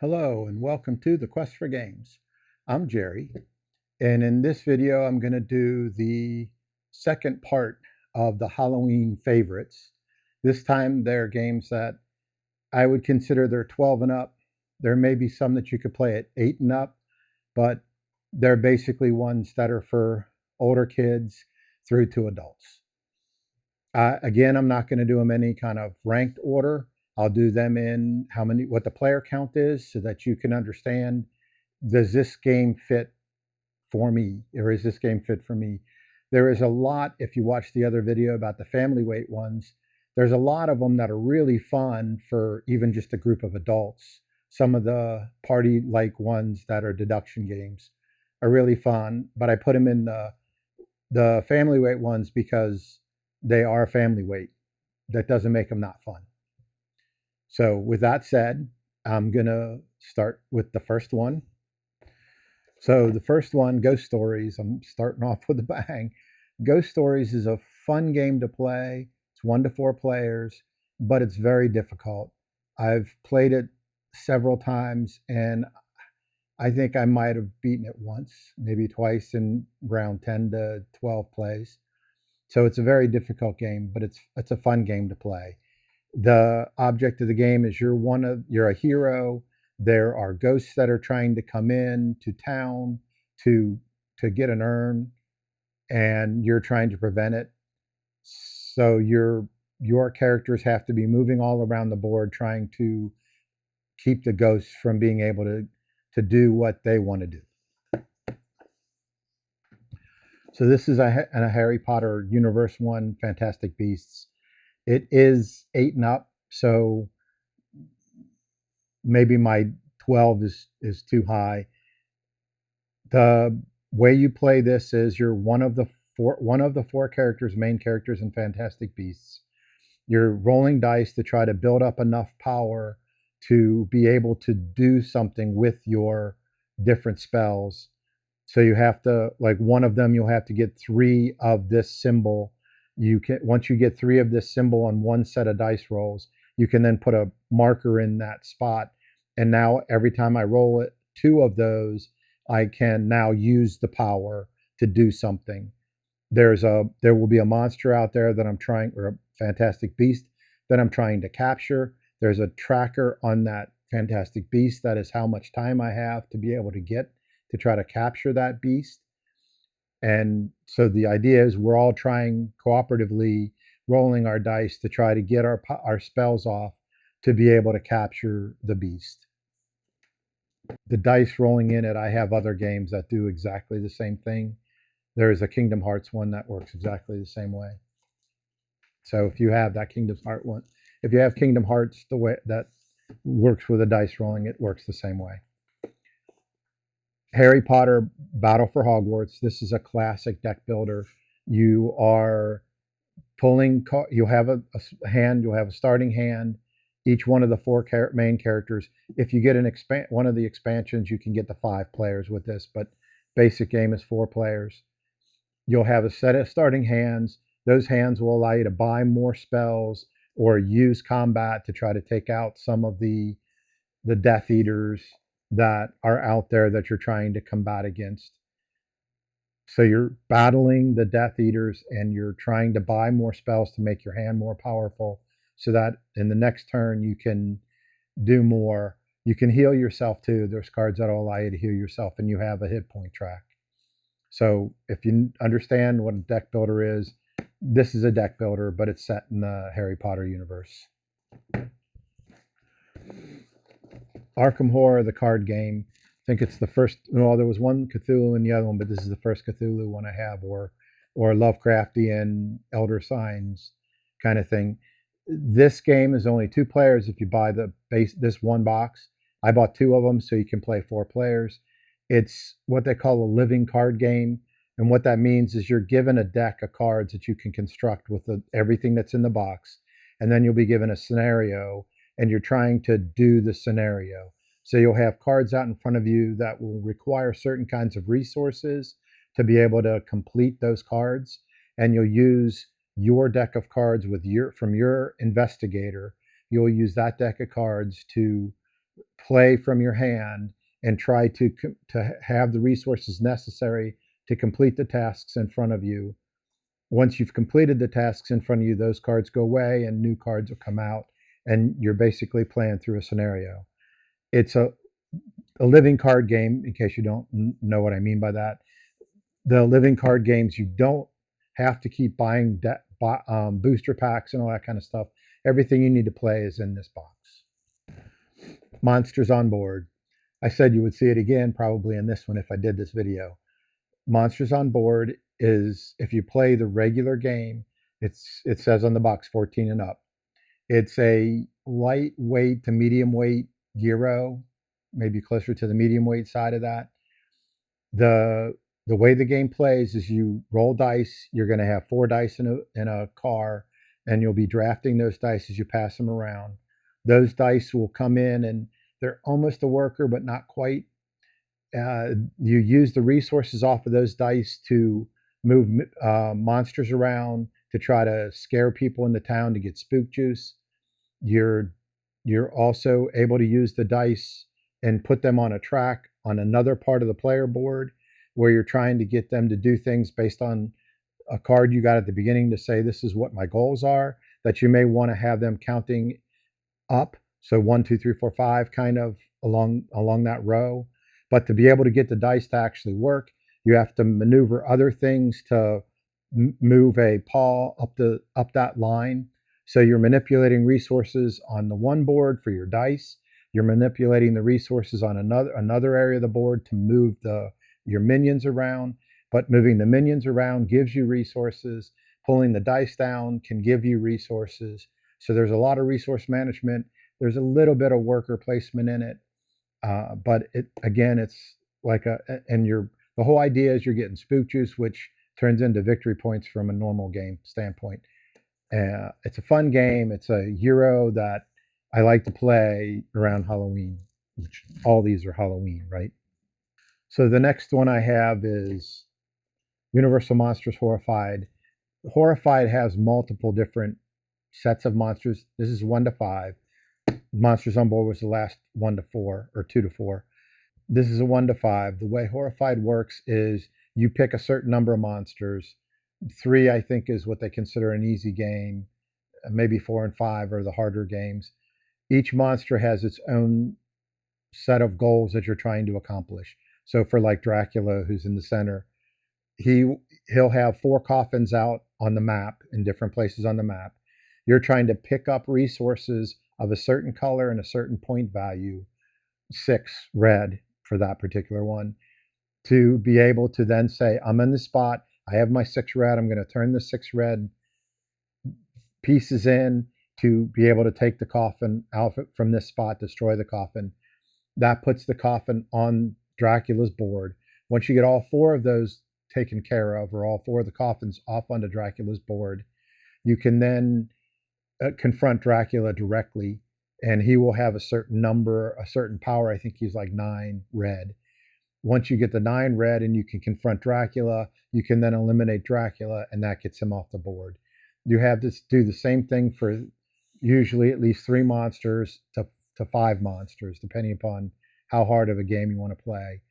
Hello and welcome to the Quest for Games. I'm Jerry, and in this video I'm going to do the second part of the Halloween favorites. This time they're games that I would consider they're 12 and up. There may be some that you could play at 8 and up, but they're basically ones that are for older kids through to adults. Again, I'm not going to do them any kind of ranked order. I'll do them in what the player count is so that you can understand, does this game fit for me or is this game fit for me? There is a lot, if you watch the other video about the family weight ones, there's a lot of them that are really fun for even just a group of adults. Some of the party like ones that are deduction games are really fun, but I put them in the family weight ones because they are family weight. That doesn't make them not fun. So with that said, I'm going to start with the first one. So the first one, Ghost Stories. I'm starting off with a bang. Ghost Stories is a fun game to play. It's 1 to 4 players, but it's very difficult. I've played it several times and I think I might have beaten it once, maybe twice in round 10 to 12 plays. So it's a very difficult game, but it's a fun game to play. The object of the game is you're a hero. There are ghosts that are trying to come in to town to get an urn, and you're trying to prevent it. So your characters have to be moving all around the board trying to keep the ghosts from being able to do what they want to do. So this is a Harry Potter Universe 1 Fantastic Beasts. It is 8 and up, so maybe my 12 is too high. The way you play this is you're one of the four characters, main characters in Fantastic Beasts. You're rolling dice to try to build up enough power to be able to do something with your different spells. So you have to, like, one of them, you'll have to get 3 of this symbol. You can, once you get 3 of this symbol on one set of dice rolls, you can then put a marker in that spot. And now every time I roll it, 2 of those, I can now use the power to do something. There will be a monster out there that I'm trying, or a fantastic beast that I'm trying to capture. There's a tracker on that fantastic beast that is how much time I have to be able to get to try to capture that beast. And so the idea is we're all trying cooperatively, rolling our dice to try to get our spells off to be able to capture the beast. The dice rolling in it, I have other games that do exactly the same thing. There is a Kingdom Hearts one that works exactly the same way. So if you have that Kingdom Hearts one, if you have Kingdom Hearts the way that works with the dice rolling, it works the same way. Harry Potter Battle for Hogwarts. This is a classic deck builder. You are pulling, you'll have a hand, you'll have a starting hand. Each one of the 4 main characters. If you get one of the expansions, you can get the 5 players with this, but basic game is 4 players. You'll have a set of starting hands. Those hands will allow you to buy more spells or use combat to try to take out some of the Death Eaters that are out there that you're trying to combat against. So you're battling the Death Eaters and you're trying to buy more spells to make your hand more powerful so that in the next turn you can do more. You can heal yourself too. There's cards that will allow you to heal yourself, and you have a hit point track. So if you understand what a deck builder is, this is a deck builder, but it's set in the Harry Potter universe. Arkham Horror, the card game. I think it's the first. Well, there was one Cthulhu in the other one, but this is the first Cthulhu one I have, or Lovecraftian Elder Signs kind of thing. This game is only 2 players if you buy this one box. I bought 2 of them so you can play 4 players. It's what they call a living card game, and what that means is you're given a deck of cards that you can construct with everything that's in the box, and then you'll be given a scenario and you're trying to do the scenario. So you'll have cards out in front of you that will require certain kinds of resources to be able to complete those cards. And you'll use your deck of cards from your investigator. You'll use that deck of cards to play from your hand and try to have the resources necessary to complete the tasks in front of you. Once you've completed the tasks in front of you, those cards go away and new cards will come out, and you're basically playing through a scenario. It's a living card game, in case you don't know what I mean by that. The living card games, you don't have to keep buying booster packs and all that kind of stuff. Everything you need to play is in this box. Monsters on board. I said you would see it again probably in this one if I did this video. Monsters on board is, if you play the regular game, it says on the box 14 and up. It's a lightweight to medium weight Euro, maybe closer to the medium weight side of that. The the way the game plays is you roll dice. You're going to have 4 dice in a car, and you'll be drafting those dice as you pass them around. Those dice will come in, and they're almost a worker, but not quite. You use the resources off of those dice to move monsters around to try to scare people in the town to get spook juice. You're you're also able to use the dice and put them on a track on another part of the player board where you're trying to get them to do things based on a card you got at the beginning to say this is what my goals are, that you may want to have them counting up. So 1, 2, 3, 4, 5, kind of along that row. But to be able to get the dice to actually work, you have to maneuver other things to move a paw up that line. So you're manipulating resources on the one board for your dice. You're manipulating the resources on another area of the board to move your minions around. But moving the minions around gives you resources. Pulling the dice down can give you resources. So there's a lot of resource management. There's a little bit of worker placement in it, but it's like the whole idea is you're getting spook juice, which turns into victory points from a normal game standpoint. It's a fun game. It's a Euro that I like to play around Halloween, which all these are Halloween, right? So the next one I have is Universal Monsters Horrified. Horrified has multiple different sets of monsters. This is 1 to 5. Monsters on Board was the last 1 to 4 or 2 to 4. This is a 1 to 5. The way Horrified works is you pick a certain number of monsters. 3, I think, is what they consider an easy game. Maybe 4 and 5 are the harder games. Each monster has its own set of goals that you're trying to accomplish. So for like Dracula, who's in the center, he'll have 4 coffins out on the map in different places on the map. You're trying to pick up resources of a certain color and a certain point value, 6 red for that particular one, to be able to then say, I'm in the spot, I have my 6 red, I'm going to turn the 6 red pieces in to be able to take the coffin out from this spot, destroy the coffin. That puts the coffin on Dracula's board. Once you get all 4 of those taken care of, or all 4 of the coffins off onto Dracula's board, you can then confront Dracula directly, and he will have a certain number, a certain power. I think he's like 9 red. Once you get the 9 red and you can confront Dracula, you can then eliminate Dracula, and that gets him off the board. You have to do the same thing for usually at least 3 monsters to 5 monsters, depending upon how hard of a game you want to play.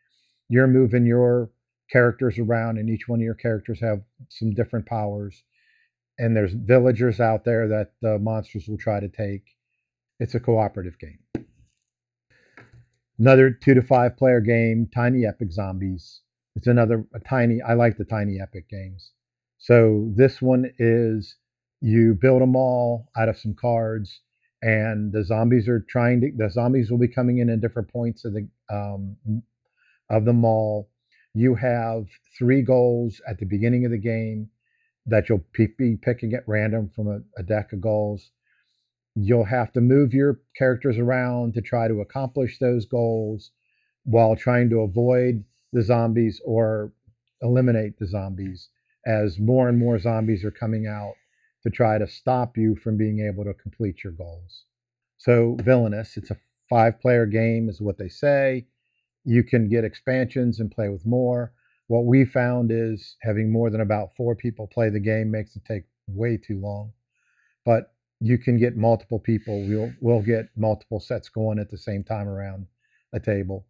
You're moving your characters around, and each one of your characters have some different powers. And there's villagers out there that the monsters will try to take. It's a cooperative game. Another 2 to 5 player game, Tiny Epic Zombies. It's another I like the Tiny Epic games. So this one is you build a mall out of some cards, and the zombies will be coming in at different points of the mall. You have 3 goals at the beginning of the game that you'll be picking at random from a deck of goals. You'll have to move your characters around to try to accomplish those goals while trying to avoid the zombies or eliminate the zombies, as more and more zombies are coming out to try to stop you from being able to complete your goals. So Villainous, it's a 5-player game is what they say. You can get expansions and play with more. What we found is having more than about 4 people play the game makes it take way too long. But you can get multiple people. We'll get multiple sets going at the same time around a table.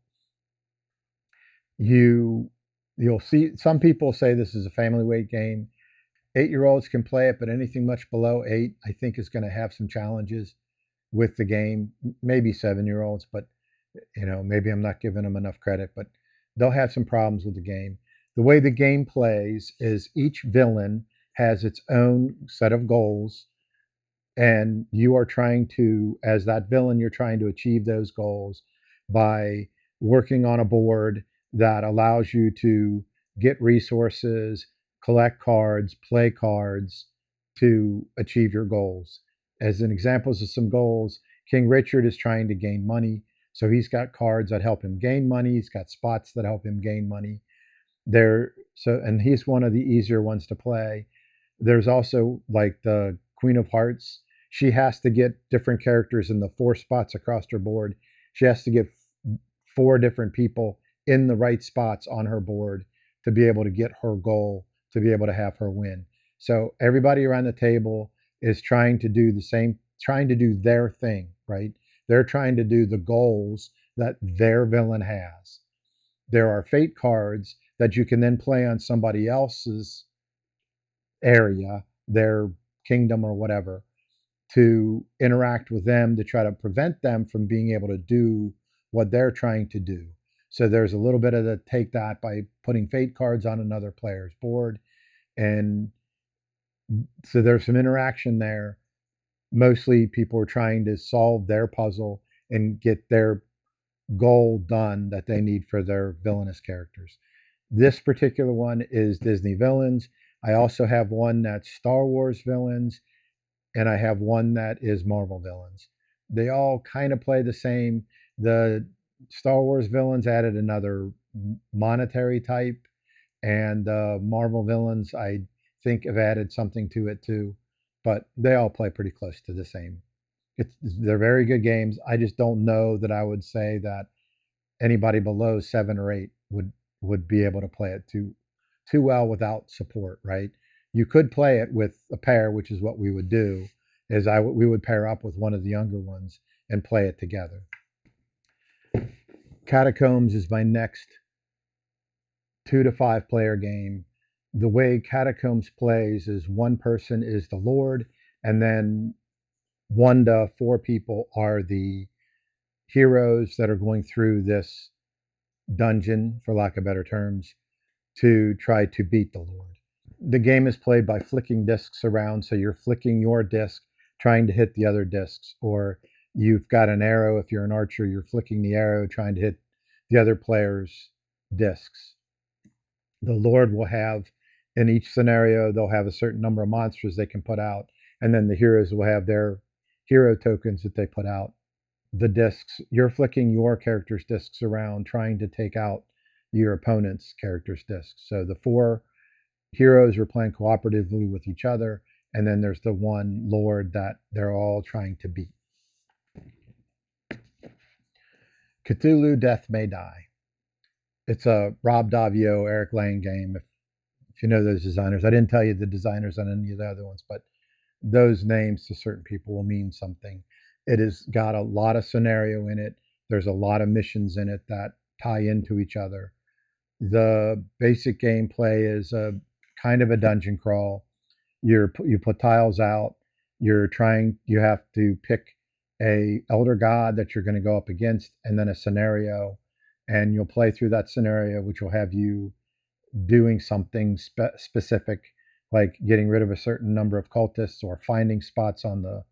You you'll see some people say this is a family weight game. 8-year-olds can play it, but anything much below 8, I think, is going to have some challenges with the game. Maybe 7-year-olds, but maybe I'm not giving them enough credit, but they'll have some problems with the game. The way the game plays is each villain has its own set of goals, and you are trying to, as that villain, you're trying to achieve those goals by working on a board that allows you to get resources, collect cards, play cards to achieve your goals. As an examples of some goals, King Richard is trying to gain money, so he's got cards that help him gain money. He's got spots that help him gain money. And he's one of the easier ones to play. There's also like the Queen of Hearts. She has to get different characters in the 4 spots across her board. She has to get 4 different people in the right spots on her board to be able to get her goal, to be able to have her win. So everybody around the table is trying to do the same, trying to do their thing, right? They're trying to do the goals that their villain has. There are fate cards that you can then play on somebody else's area, their kingdom or whatever, to interact with them to try to prevent them from being able to do what they're trying to do. So there's a little bit of the take that by putting fate cards on another player's board. And so there's some interaction there. Mostly people are trying to solve their puzzle and get their goal done that they need for their villainous characters. This particular one is Disney villains. I also have one that's Star Wars villains, and I have one that is Marvel villains. They all kind of play the same. The Star Wars villains added another monetary type, and the Marvel villains, I think, have added something to it too. But they all play pretty close to the same. They're very good games. I just don't know that I would say that anybody below 7 or 8 would be able to play it too well without support, right? You could play it with a pair, which is what we would do. We would pair up with one of the younger ones and play it together. Catacombs is my next 2 to 5 player game. The way Catacombs plays is one person is the Lord, and then 1 to 4 people are the heroes that are going through this dungeon, for lack of better terms, to try to beat the Lord. The game is played by flicking discs around, so you're flicking your disc, trying to hit the other discs, or you've got an arrow. If you're an archer, you're flicking the arrow, trying to hit the other player's discs. The Lord will have, in each scenario, they'll have a certain number of monsters they can put out, and then the heroes will have their hero tokens that they put out. The discs, you're flicking your character's discs around, trying to take out your opponent's character's discs. So the 4 heroes are playing cooperatively with each other, and then there's the one Lord that they're all trying to beat. Cthulhu Death May Die. It's a Rob Daviau, Eric Lang game. If you know those designers, I didn't tell you the designers on any of the other ones, but those names to certain people will mean something. It has got a lot of scenario in it. There's a lot of missions in it that tie into each other. The basic gameplay is a kind of a dungeon crawl. You put tiles out. You have to pick a elder god that you're going to go up against, and then a scenario, and you'll play through that scenario, which will have you doing something specific, like getting rid of a certain number of cultists, or finding spots on the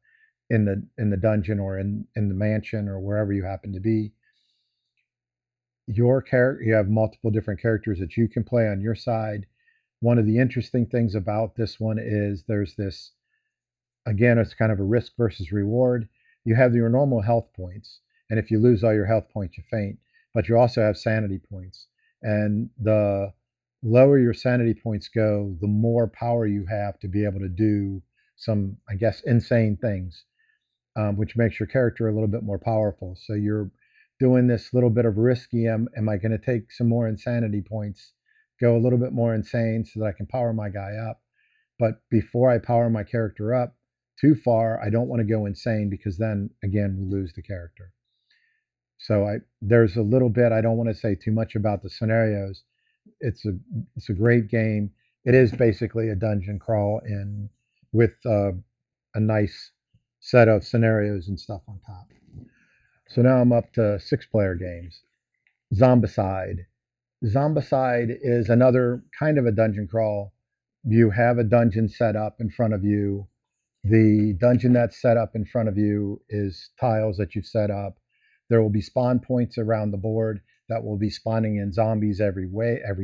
in the dungeon, or in the mansion, or wherever you happen to be. You have multiple different characters that you can play on your side. One of the interesting things about this one is there's this, again, it's kind of a risk versus reward. You have your normal health points, and if you lose all your health points, you faint, but you also have sanity points. And the lower your sanity points go, the more power you have to be able to do some, I guess, insane things, which makes your character a little bit more powerful. So you're doing this little bit of risky, am I going to take some more insanity points, go a little bit more insane so that I can power my guy up? But before I power my character up, too far. I don't want to go insane because then again we lose the character. So there's a little bit. I don't want to say too much about the scenarios. It's a it's a great game. It is basically a dungeon crawl in with a nice set of scenarios and stuff on top. So now I'm up to 6-player games. Zombicide. Zombicide is another kind of a dungeon crawl. You have a dungeon set up in front of you. The dungeon that's set up in front of you is tiles that you've set up. There will be spawn points around the board that will be spawning in zombies every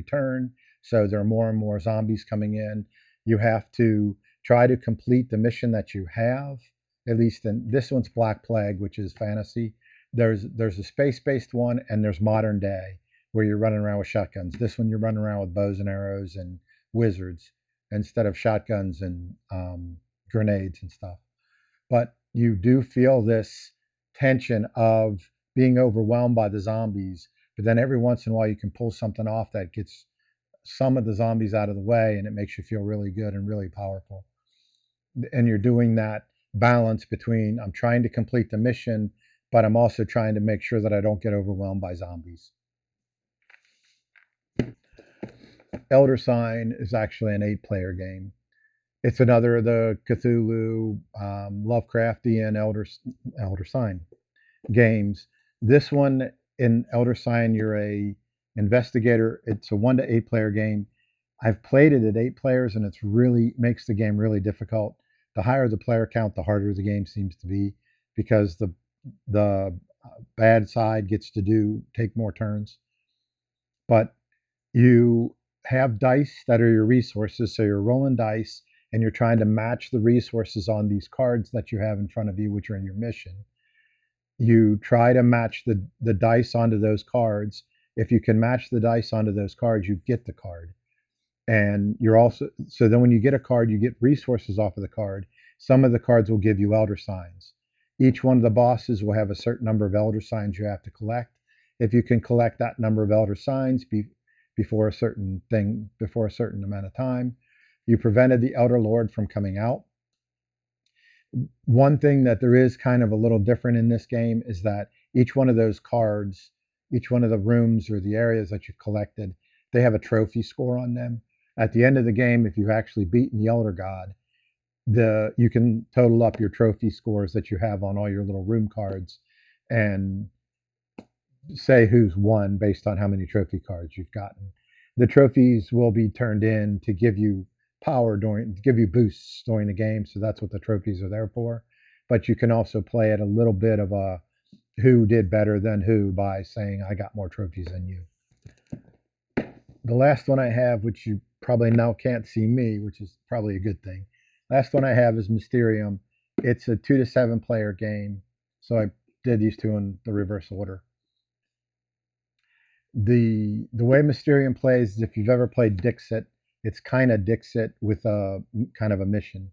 turn. So there are more and more zombies coming in. You have to try to complete the mission that you have. At least in this one's Black Plague, which is fantasy. There's a space-based one, and there's modern day where you're running around with shotguns. This one you're running around with bows and arrows and wizards instead of shotguns and grenades and stuff. But you do feel this tension of being overwhelmed by the zombies, but then every once in a while you can pull something off that gets some of the zombies out of the way, and it makes you feel really good and really powerful. And you're doing that balance between I'm trying to complete the mission, but I'm also trying to make sure that I don't get overwhelmed by zombies. Elder Sign is actually an 8-player game. It's another of the Cthulhu, Lovecraftian Elder Sign games. This one in Elder Sign, you're a investigator. It's a 1 to 8-player game. I've played it at 8 players, and it's really makes the game really difficult. The higher the player count, the harder the game seems to be because the bad side gets to take more turns. But you have dice that are your resources, so you're rolling dice and you're trying to match the resources on these cards that you have in front of you, which are in your mission. You try to match the dice onto those cards. If you can match the dice onto those cards, you get the card. And you're also, so then when you get a card, you get resources off of the card. Some of the cards will give you elder signs. Each one of the bosses will have a certain number of elder signs you have to collect. If you can collect that number of elder signs before a certain amount of time, you prevented the elder lord from coming out. One thing that there is kind of a little different in this game is that each one of those cards, each one of the rooms or the areas that you've collected, they have a trophy score on them. At the end of the game, if you've actually beaten the elder god, you can total up your trophy scores that you have on all your little room cards and say who's won based on how many trophy cards you've gotten. The trophies will be turned in to give you power give you boosts during the game, so that's what the trophies are there for. But you can also play at a little bit of a who did better than who by saying I got more trophies than you. The last one I have, which you probably now can't see me, which is probably a good thing. Last one I have is Mysterium. It's a 2 to 7 player game, so I did these two in the reverse order. The way Mysterium plays is if you've ever played Dixit, it's kind of Dixit with a kind of a mission.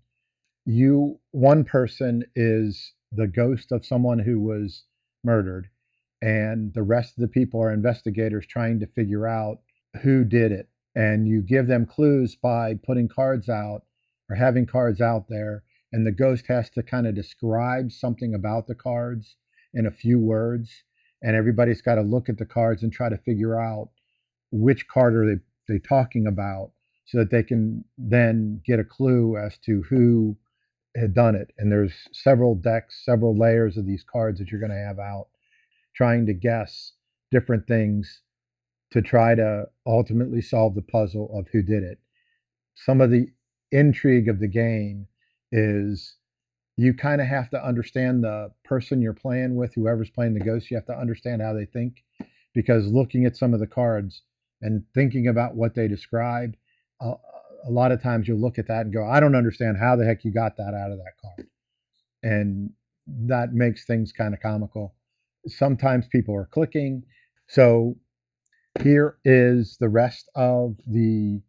One person is the ghost of someone who was murdered, and the rest of the people are investigators trying to figure out who did it. And you give them clues by putting cards out or having cards out there, and the ghost has to kind of describe something about the cards in a few words, and everybody's got to look at the cards and try to figure out which card are they talking about so that they can then get a clue as to who had done it. And there's several decks, several layers of these cards that you're going to have out trying to guess different things to try to ultimately solve the puzzle of who did it. Some of the intrigue of the game is you kind of have to understand the person you're playing with, whoever's playing the ghost. You have to understand how they think, because looking at some of the cards and thinking about what they describe, a lot of times you'll look at that and go, I don't understand how the heck you got that out of that card. And that makes things kind of comical. Sometimes people are clicking. So here is the rest of the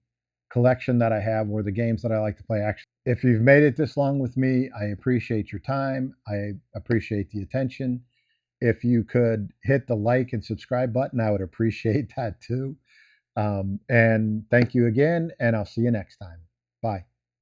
collection that I have, or the games that I like to play. Actually, if you've made it this long with me, I appreciate your time. I appreciate the attention. If you could hit the like and subscribe button, I would appreciate that too. And thank you again, and I'll see you next time. Bye.